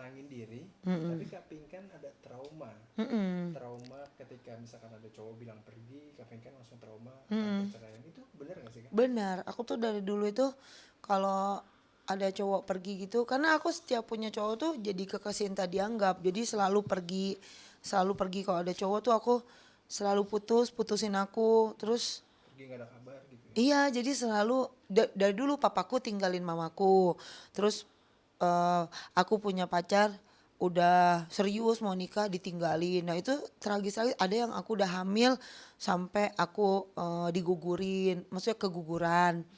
nenangin diri, tapi Kak Pinkan ada trauma. Mm-mm. Trauma ketika misalkan ada cowok bilang pergi, Kak Pinkan langsung trauma akan Mm. perceraian. Itu benar nggak sih Kak? Benar, aku tuh dari dulu itu kalau ada cowok pergi gitu, karena aku setiap punya cowok tuh jadi kekasih tak dianggap, jadi selalu pergi kalau ada cowok tuh aku selalu putusin aku, terus Pergi nggak ada kabar gitu ya? iya, jadi selalu dari dulu papaku tinggalin mamaku. Terus aku punya pacar udah serius mau nikah ditinggalin. Nah, itu tragis lagi. Ada yang aku udah hamil sampai aku digugurin, maksudnya keguguran.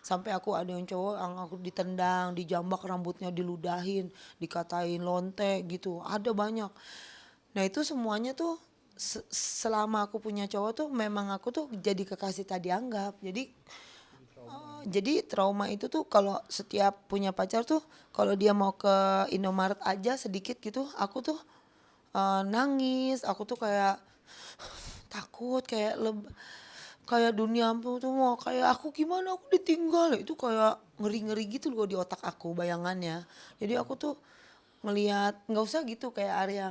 Sampai aku ada yang cowok yang aku ditendang, dijambak rambutnya diludahin, dikatain lonte gitu. Ada banyak. Nah, itu semuanya tuh selama aku punya cowok tuh memang aku tuh jadi kekasih tak dianggap. Jadi trauma ya. Jadi trauma itu tuh kalau setiap punya pacar tuh kalau dia mau ke Indomaret aja sedikit gitu, aku tuh nangis, aku tuh kayak takut kayak dunia tuh mau kayak aku gimana aku ditinggal, itu kayak ngeri-ngeri gitu loh di otak aku bayangannya. Jadi aku tuh ngelihat nggak usah gitu kayak Arya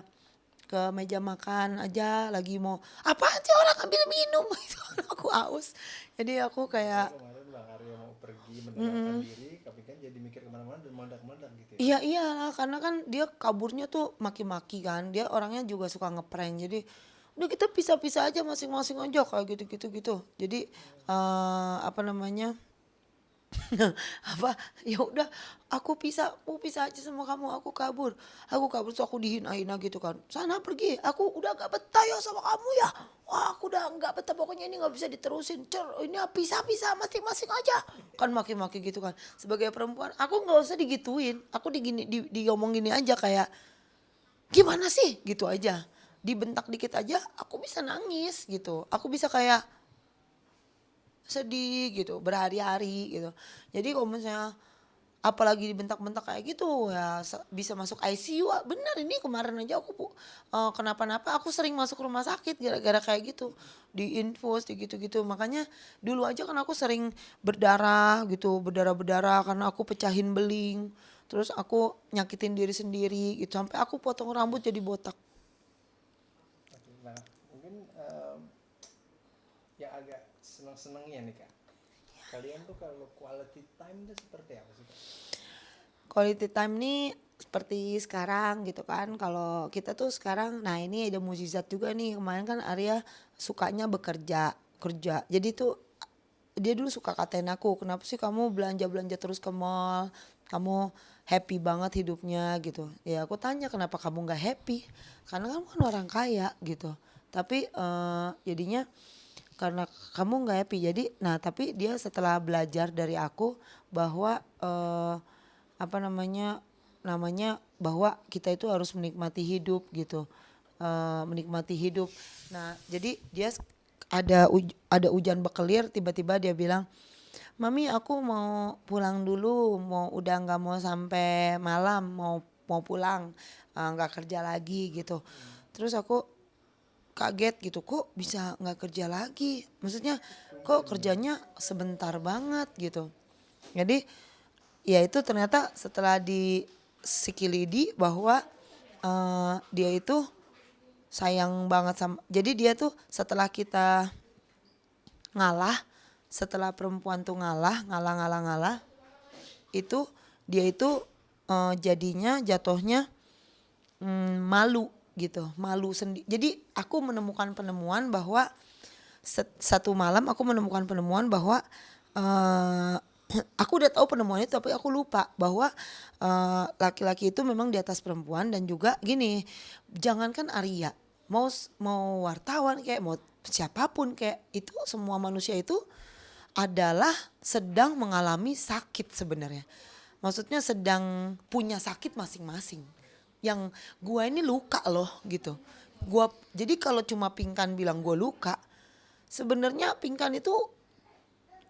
ke meja makan aja lagi mau apaan sih orang ambil minum itu aku aus. Jadi aku Makanya kayak kemarin Bang Arya mau pergi menenangkan diri, Kak Pinkan jadi mikir kemana-mana dan meledak-meledak gitu ya. iya iyalah karena kan dia kaburnya tuh maki-maki kan. Dia orangnya juga suka ngeprank. Jadi udah kita pisah-pisah aja masing-masing aja kayak gitu-gitu gitu. Jadi apa namanya? Apa ya udah aku pisah aja sama kamu, aku kabur tuh aku dihina-hina gitu kan, sana pergi, aku udah gak betah ya sama kamu ya, wah aku udah nggak betah pokoknya ini nggak bisa diterusin, ini pisah-pisah masing-masing aja kan, maki-maki gitu kan. Sebagai perempuan aku nggak usah digituin, aku diomong gini aja kayak gimana sih gitu aja, dibentak dikit aja aku bisa nangis gitu, aku bisa kayak sedih gitu berhari-hari gitu. Jadi kalau misalnya apalagi dibentak-bentak kayak gitu ya bisa masuk ICU. Bener ini kemarin aja aku kenapa-napa aku sering masuk rumah sakit gara-gara kayak gitu, di infus di gitu-gitu. Makanya dulu aja kan aku sering berdarah gitu, berdarah-berdarah karena aku pecahin beling, terus aku nyakitin diri sendiri gitu sampai aku potong rambut jadi botak. Oke, nah mungkin yang agak seneng-senengnya nih Kak. Kalian tuh kalau quality time tuh seperti apa sih Kak? Quality time nih seperti sekarang gitu kan. Kalau kita tuh sekarang, nah ini ada mukjizat juga nih. Kemarin kan Arya sukanya kerja. Jadi tuh dia dulu suka katain aku, kenapa sih kamu belanja-belanja terus ke mall? Kamu happy banget hidupnya gitu. Ya aku tanya kenapa kamu nggak happy? Karena kamu kan orang kaya gitu. Tapi jadinya karena kamu nggak happy. Jadi nah tapi dia setelah belajar dari aku bahwa apa namanya bahwa kita itu harus menikmati hidup gitu, menikmati hidup. Nah jadi dia ada hujan bekelir tiba-tiba dia bilang mami aku mau pulang dulu, mau udah nggak mau sampai malam, mau mau pulang, nggak kerja lagi gitu. Terus aku kaget gitu, kok bisa nggak kerja lagi, maksudnya kok Tumben ya. kerjanya sebentar banget gitu. Jadi ya itu ternyata setelah disikilidi bahwa dia itu sayang banget sama, jadi dia tuh setelah kita ngalah, setelah perempuan tuh ngalah itu dia itu jadinya jatuhnya malu gitu, malu sendiri. Jadi aku menemukan penemuan bahwa satu malam aku menemukan penemuan bahwa eh aku udah tahu penemuan itu tapi aku lupa bahwa laki-laki itu memang di atas perempuan. Dan juga gini, jangankan Arya, mau wartawan kayak mau siapapun kayak itu, semua manusia itu adalah sedang mengalami sakit sebenarnya. Maksudnya sedang punya sakit masing-masing. Yang gua ini luka loh gitu. Jadi kalau cuma Pingkan bilang gua luka, sebenarnya Pingkan itu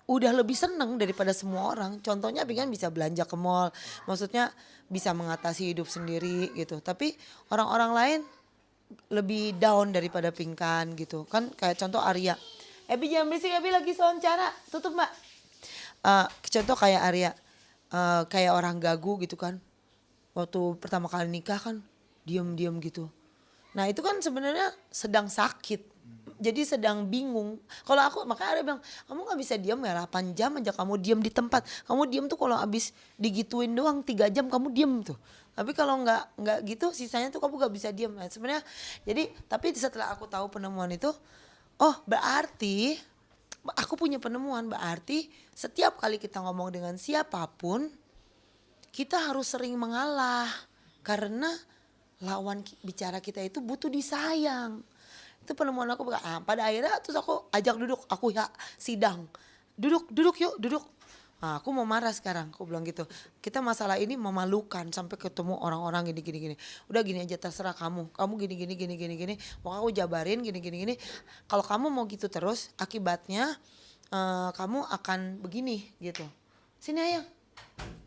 udah lebih seneng daripada semua orang. Contohnya Pingkan bisa belanja ke mall, maksudnya bisa mengatasi hidup sendiri gitu. Tapi orang-orang lain lebih down daripada Pingkan gitu. Kan kayak contoh Arya. Ebi jangan berisik, Ebi lagi wawancara. Tutup mbak. Contoh kayak Arya, kayak orang gagu gitu kan. waktu pertama kali nikah kan diam-diam gitu. Nah itu kan sebenarnya sedang sakit. Jadi sedang bingung. Kalau aku makanya ada bilang kamu nggak bisa diam ya 8 jam aja kamu diam di tempat. Kamu diam tuh kalau abis digituin doang 3 jam kamu diam tuh. Tapi kalau nggak gitu sisanya tuh kamu nggak bisa diam. Nah, sebenarnya jadi tapi setelah aku tahu penemuan itu, oh berarti aku punya penemuan berarti setiap kali kita ngomong dengan siapapun kita harus sering mengalah karena lawan bicara kita itu butuh disayang. Itu penemuan aku. Pada akhirnya terus aku ajak duduk, aku ya sidang. Duduk yuk, duduk. Nah, aku mau marah sekarang, aku bilang gitu. Kita masalah ini memalukan sampai ketemu orang-orang gini. Udah gini aja terserah kamu. Kamu gini. Mau aku jabarin gini. Kalau kamu mau gitu terus, akibatnya kamu akan begini gitu. Sini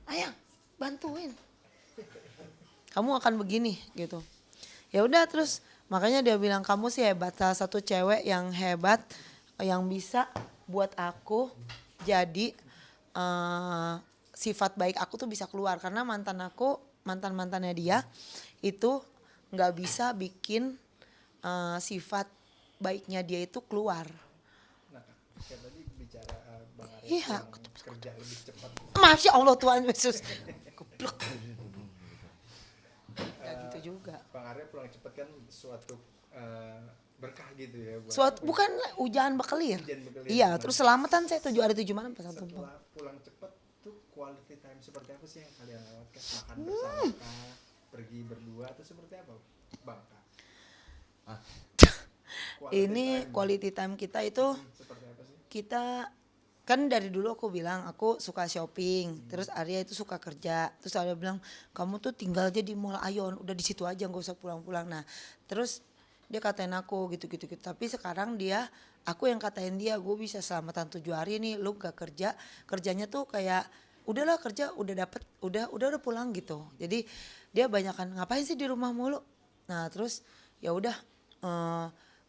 ayang, bantuin. Kamu akan begini gitu. Ya udah terus makanya dia bilang kamu sih hebat, salah satu cewek yang hebat yang bisa buat aku jadi sifat baik aku tuh bisa keluar karena mantannya dia itu nggak bisa bikin sifat baiknya dia itu keluar. Nah, kayak tadi bicara Bang Arya Iya. yang kerja lebih cepat. Masya Allah Tuhan Yesus. Goblok. Gak gitu juga. Bang Arya pulang cepat kan suatu berkah gitu ya buat Suatu bukan ujian bekelir. Hujan bekelir. Iya, Nah, terus selamatan saya 7 hari 7 malam pas tumpang. setelah pulang cepat tuh quality time seperti apa sih yang kalian lewatkan? Makan bersama kah? Pergi berdua atau seperti apa Bang? Ini quality time kita itu Seperti apa sih? kita kan dari dulu aku bilang aku suka shopping, terus Arya itu suka kerja, terus Arya bilang kamu tuh tinggal aja di Mall Ayon, udah di situ aja nggak usah pulang-pulang. Nah terus dia katain aku gitu, tapi sekarang aku yang katain dia, gue bisa selamatan 7 hari nih, lu gak kerjanya tuh kayak udahlah kerja udah dapet, udah pulang gitu. Jadi dia banyakan ngapain sih di rumah mulu. Nah terus ya udah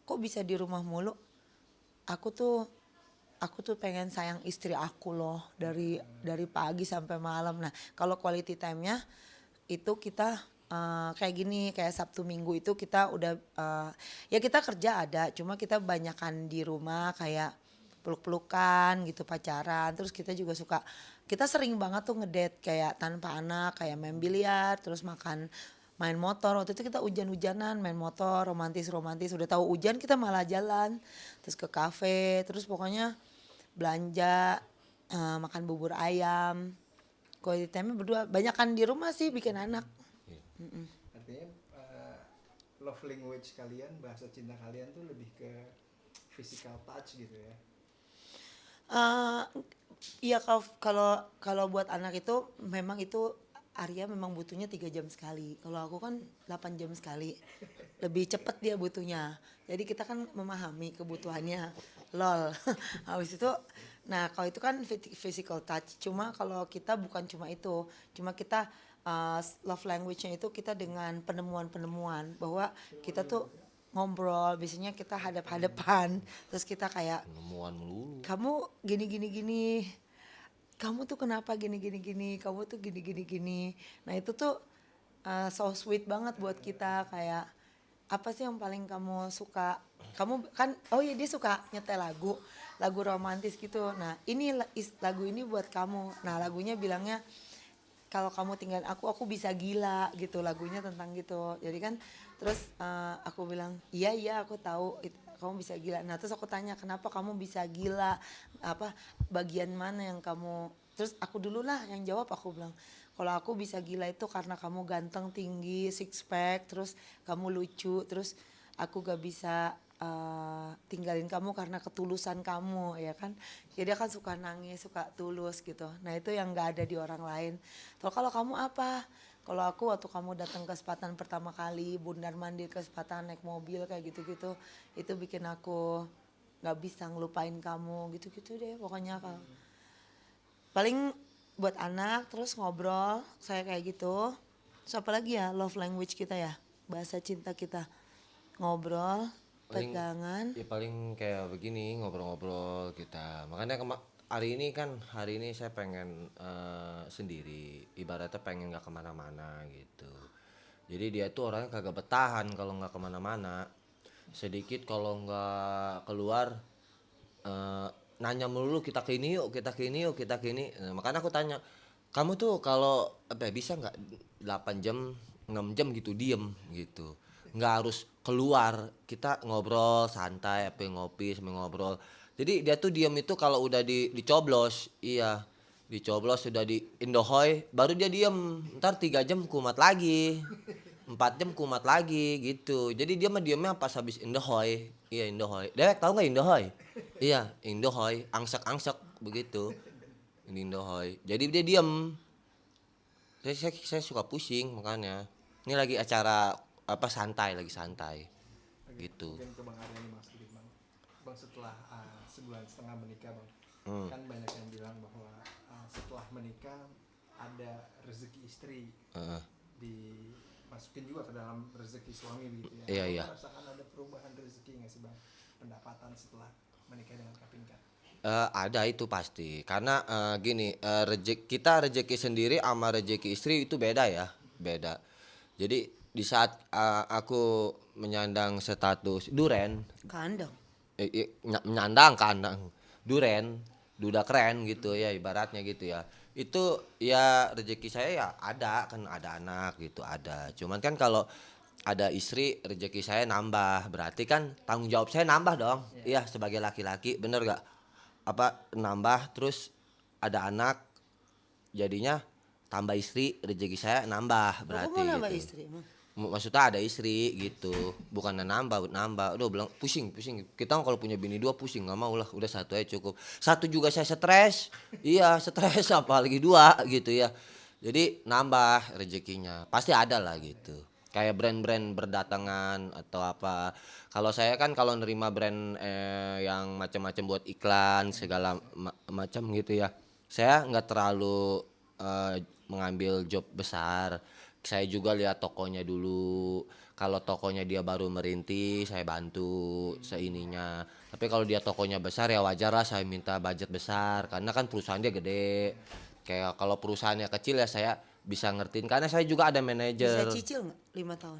kok bisa di rumah mulu, aku tuh pengen sayang istri aku loh dari pagi sampai malam. Nah kalau quality time-nya itu kita kayak gini, kayak Sabtu Minggu itu kita udah ya kita kerja ada, cuma kita banyakan di rumah kayak peluk-pelukan gitu, pacaran. Terus kita sering banget tuh ngedate kayak tanpa anak, kayak main biliar, terus main motor. Waktu itu kita hujan-hujanan main motor, romantis, udah tahu hujan kita malah jalan terus ke kafe, terus pokoknya belanja, makan bubur ayam. Quality time berdua, banyakan di rumah sih bikin anak. Artinya love language kalian, bahasa cinta kalian tuh lebih ke physical touch gitu ya? Iya kalau buat anak itu memang itu Arya memang butuhnya 3 jam sekali. Kalau aku kan 8 jam sekali. Lebih cepat dia butuhnya. Jadi kita kan memahami kebutuhannya. Lol. Habis itu nah kalau itu kan physical touch. Cuma kalau kita bukan cuma itu. Cuma kita love language-nya itu kita dengan penemuan bahwa kita tuh ngobrol, biasanya kita hadap-hadapan. Terus kita kayak Penemuan melulu. kamu gini. Kamu tuh kenapa gini, kamu tuh gini. Nah itu tuh so sweet banget buat kita, kayak apa sih yang paling kamu suka? Kamu kan, oh iya dia suka nyetel lagu romantis gitu. Nah ini lagu ini buat kamu. Nah lagunya bilangnya kalau kamu tinggal aku bisa gila gitu, lagunya tentang gitu. Jadi kan terus aku bilang iya aku tahu kamu bisa gila. Nah terus aku tanya kenapa kamu bisa gila, apa bagian mana yang kamu, terus aku dulu lah yang jawab. Aku bilang kalau aku bisa gila itu karena kamu ganteng, tinggi, six pack, terus kamu lucu, terus aku gak bisa tinggalin kamu karena ketulusan kamu, ya kan. Jadi dia kan suka nangis, suka tulus gitu. Nah itu yang gak ada di orang lain. Kalau kamu apa? Kalau aku waktu kamu datang ke Sepatan pertama kali, bundar mandir ke Sepatan naik mobil kayak gitu-gitu, itu bikin aku nggak bisa ngelupain kamu gitu-gitu deh pokoknya. Kalau paling buat anak terus ngobrol saya kayak gitu. Terus apa lagi ya love language kita ya, bahasa cinta kita, ngobrol, pegangan. Ya paling kayak begini, ngobrol-ngobrol kita. Makanya hari ini saya pengen sendiri, ibaratnya pengen nggak kemana-mana gitu. Jadi dia tuh orangnya kagak bertahan kalau nggak kemana-mana. Sedikit kalau nggak keluar eh, nanya melulu, kita ke ini yuk, kita ke ini yuk, kita ke ini. Makanya aku tanya, kamu tuh kalau apa ya, bisa nggak 8 jam 6 jam gitu diem gitu, nggak harus keluar, kita ngobrol santai, apa ngopi sambil ngobrol. Jadi dia tuh diem itu kalau udah dicoblos, iya dicoblos sudah di Indohoy baru dia diem, ntar 3 jam kumat lagi, 4 jam kumat lagi gitu. Jadi dia mah diemnya pas habis Indohoy. Iya Indohoy. Dewek tahu nggak Indohoy? Iya Indohoy, angsek-angsek begitu. Ini Indohoy. Jadi dia diem. Saya suka pusing makanya. Ini lagi acara apa santai, lagi santai Oke, gitu. mungkin ke Bang Arya nih Bang sedikit Bang. Bang setelah sebulan setengah menikah Bang, kan banyak yang bilang bahwa setelah menikah ada rezeki istri Heeh. dimasukin juga ke dalam rezeki suami begitu ya. Iya, Bang iya. merasakan ada perubahan rezeki nggak sih Bang? Pendapatan setelah menikah dengan Kapingka? Ada itu pasti karena gini, rezeki sendiri sama rezeki istri itu beda ya, beda. Jadi di saat aku menyandang status duren, Kandang. menyandang kandang duren, duda keren gitu ya ibaratnya gitu ya, itu ya rezeki saya ya ada kan, ada anak gitu ada, cuman kan kalau ada istri rezeki saya nambah, berarti kan tanggung jawab saya nambah dong. Iya sebagai laki-laki bener gak, apa nambah, terus ada anak jadinya tambah istri rezeki saya nambah Aku berarti mau nambah gitu. istri emang. Maksudnya ada istri gitu, bukan nambah. Udah bilang pusing. Kita kalau punya bini dua pusing, nggak mau lah. Udah satu aja cukup. Satu juga saya stres. Iya stres apalagi dua gitu ya. Jadi nambah rezekinya. Pasti ada lah gitu. Kayak brand-brand berdatangan atau apa. Kalau saya kan kalau nerima brand yang macam-macam buat iklan segala macam gitu ya. Saya nggak terlalu mengambil job besar. Saya juga lihat tokonya dulu. Kalau tokonya dia baru merintis, saya bantu seininya. Tapi kalau dia tokonya besar ya wajar lah saya minta budget besar karena kan perusahaan dia gede. Kayak kalau perusahaannya kecil ya saya bisa ngertiin karena saya juga ada Bisa manajer. cicil nggak 5 tahun?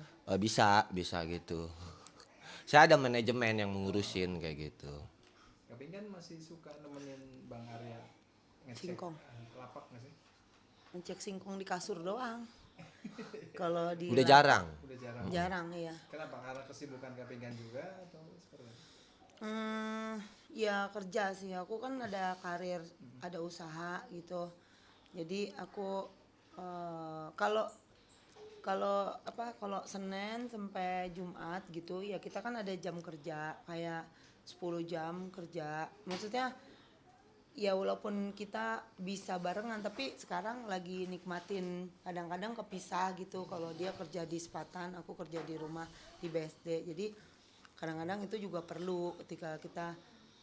Bisa gitu. Saya ada manajemen yang mengurusin kayak gitu. Kaping kan masih suka nemenin Bang Arya ngecek Singkong. lapak nggak sih? Ngecek singkong di kasur doang. Kalau di Udah jarang. Udah jarang. Jarang ya. Kenapa? Karena kesibukan Kaping kan juga atau seperti apa? Ya kerja sih. Aku kan ada karir, ada usaha gitu. Jadi aku kalau kalau kalau Senin sampai Jumat gitu ya kita kan ada jam kerja kayak 10 jam kerja. Maksudnya ya walaupun kita bisa barengan tapi sekarang lagi nikmatin kadang-kadang kepisah gitu, kalau dia kerja di Sepatan aku kerja di rumah di BSD, jadi kadang-kadang itu juga perlu ketika kita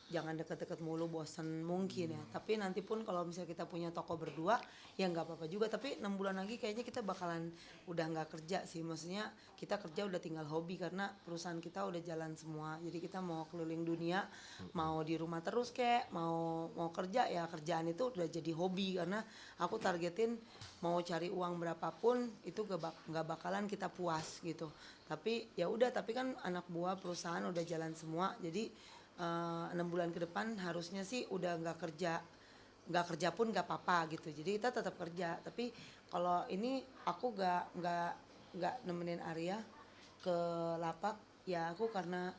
jangan deket-deket mulu bosen mungkin ya, tapi nanti pun kalau misalnya kita punya toko berdua ya nggak apa-apa juga, tapi 6 bulan lagi kayaknya kita bakalan udah nggak kerja sih, maksudnya kita kerja udah tinggal hobi karena perusahaan kita udah jalan semua, jadi kita mau keliling dunia mau di rumah terus kayak mau kerja ya kerjaan itu udah jadi hobi, karena aku targetin mau cari uang berapapun itu nggak bakalan kita puas gitu, tapi ya udah, tapi kan anak buah perusahaan udah jalan semua, jadi 6 bulan ke depan harusnya sih udah nggak kerja pun nggak apa-apa gitu, jadi kita tetap kerja, tapi kalau ini aku nggak nemenin Arya ke lapak ya aku karena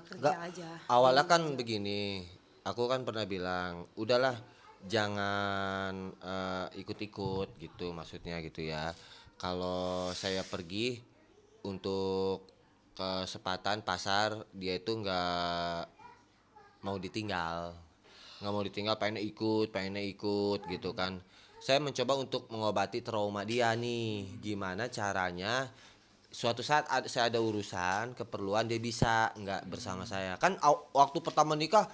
kerja Enggak, aja. awalnya kan begini, aku kan pernah bilang, udahlah jangan ikut-ikut gitu, maksudnya gitu ya. Kalau saya pergi untuk ke Sepatan pasar, dia itu mau ditinggal, nggak mau ditinggal, pengennya ikut gitu kan. Saya mencoba untuk mengobati trauma dia nih, gimana caranya suatu saat saya ada urusan keperluan dia bisa nggak bersama saya kan. Waktu pertama nikah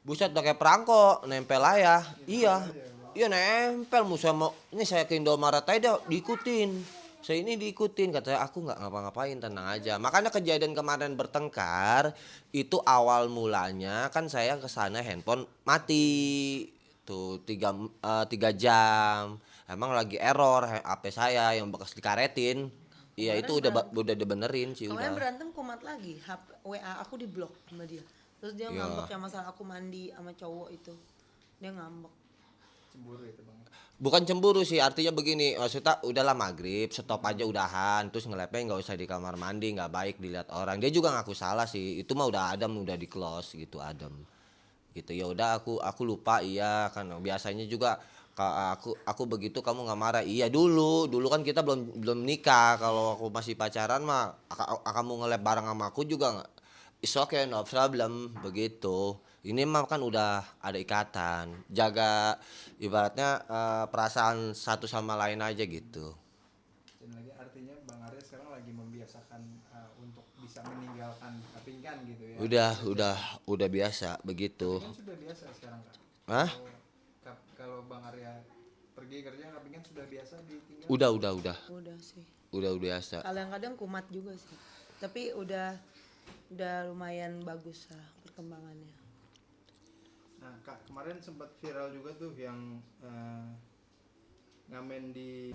buset udah kayak perangko nempel aja, iya nempel, musuh mau ini saya ke Indomaret aja dia diikutin, saya ini diikutin, katanya aku nggak ngapa-ngapain tenang aja. Makanya kejadian kemarin bertengkar itu awal mulanya kan saya kesana handphone mati, tuh 3 jam. Emang lagi error HP saya yang bekas dikaretin. Iya itu udah dibenerin sih Kemarin udah. berantem kumat lagi, WA aku diblok sama dia. Terus dia Iya. ngambek yang masalah aku mandi sama cowok itu. Dia ngambek. Cemburu itu bang. Bukan cemburu sih, artinya begini, maksudnya udahlah maghrib, stop aja udahan, terus ngelepnya nggak usah di kamar mandi, nggak baik dilihat orang. Dia juga ngaku salah sih, itu mah udah Adam udah di close gitu Adam, gitu ya udah aku lupa iya kan biasanya juga aku begitu kamu nggak marah iya dulu kan kita belum nikah kalau aku masih pacaran mah kamu ngelep bareng sama aku juga nggak it's okay no problem begitu ini mah kan udah ada ikatan jaga ibaratnya perasaan satu sama lain aja gitu. Dan lagi artinya Bang Arya sekarang lagi membiasakan untuk bisa meninggalkan pingkan gitu ya. Udah biasa begitu. Kapingan sudah biasa sekarang Kak. Hah? Kalau Bang Arya pergi kerja kapingan sudah biasa ditinggal. Udah sih. Udah biasa. Kadang-kadang kumat juga sih. Tapi udah lumayan bagus lah perkembangannya. Nah Kak kemarin sempat viral juga tuh yang ngamen di